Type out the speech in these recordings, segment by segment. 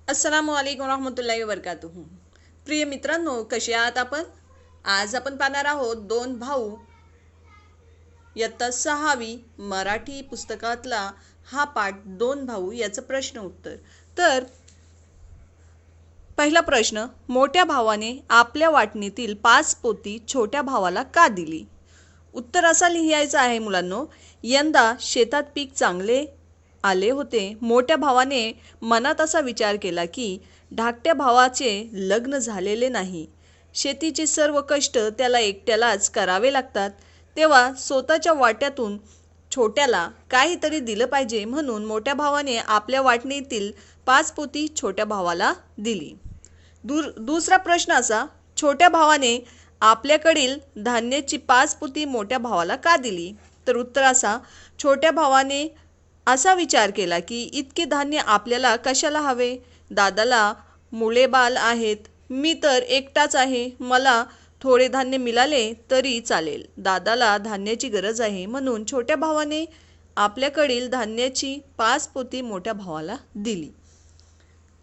अस्सलामु अलैकुम रहमतुल्लाहि वबरकातुहू। प्रिय मित्रांनो, कसे आहात आपण? आज आपण पाहणार आहोत दोन भाऊ इयत्ता 6वी मराठी पुस्तकातला हा पाठ दोन भाऊ याचं प्रश्न उत्तर। तर पहिला प्रश्न, मोठ्या भावाने आपल्या वाटणीतील 5 पोती छोट्या भावाला का दिली? उत्तर असा लिहायचं आहे मुलांनो, यंदा शेतात पीक चांगले आले होते। मोठ्या भावाने मनात असा विचार केला की धाकट्या भावाचे लग्न झालेले नाही, शेतीचे सर्व कष्ट त्याला एकट्यालाच करावे लागतात, तेव्हा स्वतःच्या वाट्यातून छोट्याला काहीतरी दिलं पाहिजे, म्हणून मोठ्या भावाने आपल्या वाटणीतील 5 पोती छोट्या भावाला दिली। दुसरा प्रश्न असा, छोट्या भावाने आपल्याकडील धान्याची 5 पोती मोठ्या भावाला का दिली? तर उत्तर असा, छोट्या भावाने असा विचार केला की इतके धान्य आपल्याला कशाला हवे? दादाला मुले बाल आहेत, मी तर एकटाच आहे, मला थोडे धान्य मिळाले तरी चालेल, दादाला धान्याची गरज आहे, म्हणून छोट्या भावाने आपल्याकडील धान्याची 5 पोती मोठ्या भावाला दिली।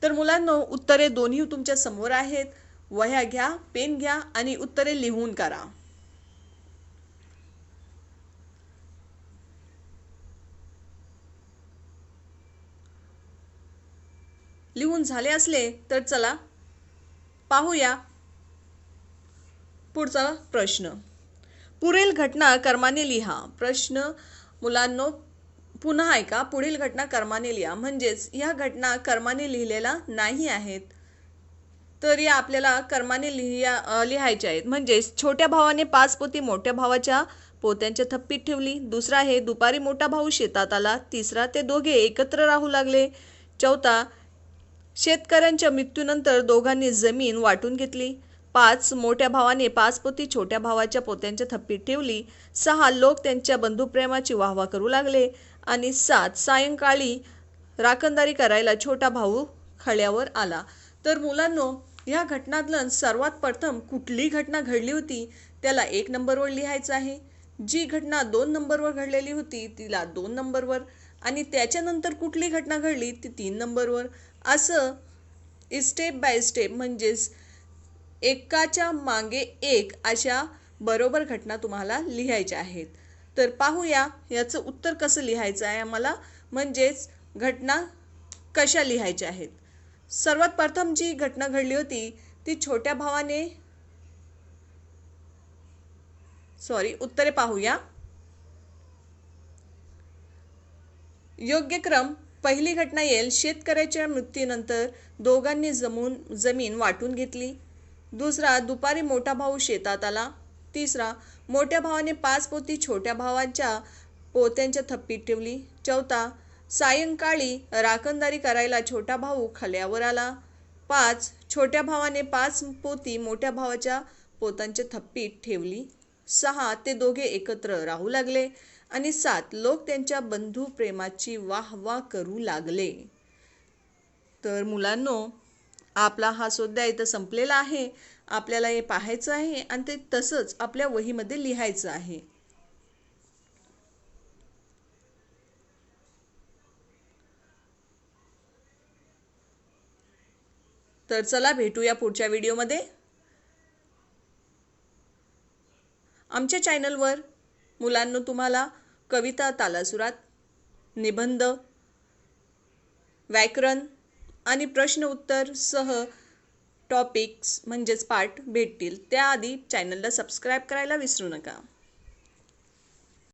तर मुलांनो, उत्तरे दोन्ही तुमच्या समोर आहेत, वह्या घ्या, पेन घ्या आणि उत्तरे लिहून करा। लिहून झाले असले तर चला पाहूया पुढचा प्रश्न। पुढील घटना क्रमाने लिहा। प्रश्न मुलांनो पुन्हा ऐका, पुढील घटना क्रमाने लिहा, म्हणजेच या घटना क्रमाने लिहिलेल्या नाही आहेत, तर या आपल्याला क्रमाने लिहायच्या आहेत। म्हणजेच छोट्या भावाने 5 पोती मोठ्या भावाच्या पोत्यांच्या थप्पीत ठेवली। दुसरा आहे दुपारी मोठा भाऊ शेतात आला। तिसरा ते दोघे एकत्र राहू लागले। चौथा, शेतकऱ्यांच्या मृत्यूनंतर दोघांनी जमीन वाटून घेतली। 5, मोठ्या भावाने 5 पोती छोट्या भावाच्या पोत्यांच्या थप्पीत ठेवली। 6, लोक त्यांच्या बंधुप्रेमाची वाहवा करू लागले। आणि 7, सायंकाळी राखणदारी करायला छोटा भाऊ खळ्यावर आला। तर मुलांनो, या घटनातलं सर्वात प्रथम कुठली घटना घडली होती त्याला 1 नंबरवर लिहायचं आहे। जी घटना 2 नंबरवर घडलेली होती तिला 2 नंबरवर, आणि त्याच्यानंतर कुठली घटना घडली ती 3 नंबरवर, असं स्टेप बाय स्टेप, म्हणजेच एकाच्या मागे एक अशा बरोबर घटना तुम्हाला लिहायच्या आहेत। तर पाहूया याचं उत्तर कसं लिहायचं आहे आम्हाला, म्हणजेच घटना कशा लिहायच्या आहेत। सर्वात प्रथम जी घटना घडली होती ती छोट्या भावाने उत्तरे पाहूया। योग्य क्रम, पहिली घटना येईल शेतकऱ्याच्या मृत्यूनंतर दोघांनी जमीन वाटून घेतली। दुसरा, दुपारी मोठा भाऊ शेतात आला। तिसरा, मोठ्या भावाने 5 पोती छोट्या भावाच्या पोत्यांच्या थप्पीत ठेवली। चौथा, सायंकाळी राखणदारी करायला छोटा भाऊ खळ्यावर आला। 5, छोट्या भावाने 5 पोती मोठ्या भावाच्या पोत्यांच्या थप्पीत ठेवली। 6, ते दोघे एकत्र राहू लागले। आणि 7, लोक त्यांच्या बंधू प्रेमाची वाहवा करू लागले। तर मुलांनो, आपला हा स्वाध्याय इथं संपलेला आहे। आपल्याला हे पाहायचं आहे आणि ते तसंच आपल्या वहीमध्ये लिहायचं आहे। तर चला भेटूया पुढच्या व्हिडिओमध्ये। आमच्या चॅनलवर मुलांनो तुम्हाला कविता, तालासुरात, निबंध, व्याकरण आणि प्रश्न उत्तर सह टॉपिक्स म्हणजेच पाठ भेटतील। त्याआधी चॅनलला सबस्क्राईब करायला विसरू नका।